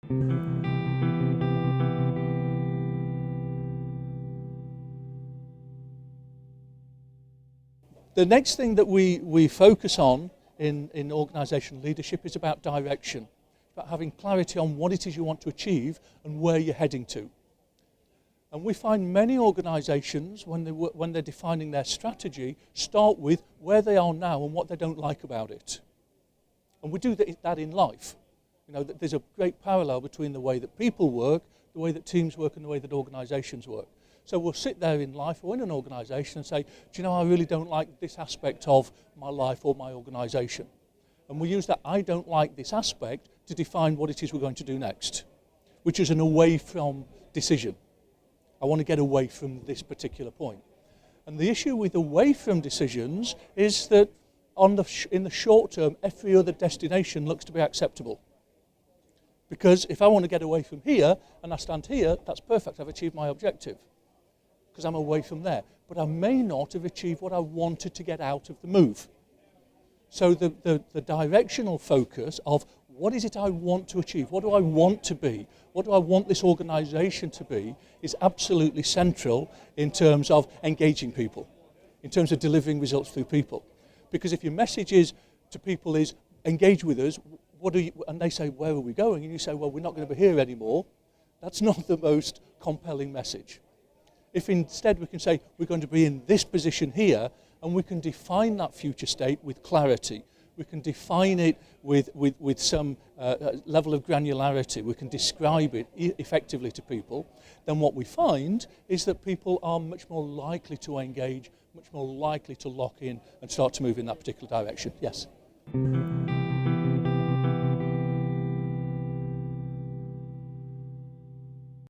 The next thing that we focus on in organisational leadership is about direction, about having clarity on what it is you want to achieve and where you're heading to. And we find many organisations, when they're defining their strategy, start with where they are now and what they don't like about it. And we do that in life. You know, there's a great parallel between the way that people work, the way that teams work, and the way that organisations work. So we'll sit there in life or in an organisation and say, do you know, I really don't like this aspect of my life or my organisation. And we use that I don't like this aspect to define what it is we're going to do next, which is an away from decision. I want to get away from this particular point. And the issue with away from decisions is that in the short term, every other destination looks to be acceptable. Because if I want to get away from here and I stand here, that's perfect, I've achieved my objective, because I'm away from there. But I may not have achieved what I wanted to get out of the move. So the directional focus of what is it I want to achieve, what do I want to be, what do I want this organisation to be, is absolutely central in terms of engaging people, in terms of delivering results through people. Because if your message is to people is engage with us, and they say, where are we going? And you say, well, we're not going to be here anymore. That's not the most compelling message. If instead we can say, we're going to be in this position here, and we can define that future state with clarity, we can define it with some level of granularity, we can describe it effectively to people, then what we find is that people are much more likely to engage, much more likely to lock in and start to move in that particular direction. Yes?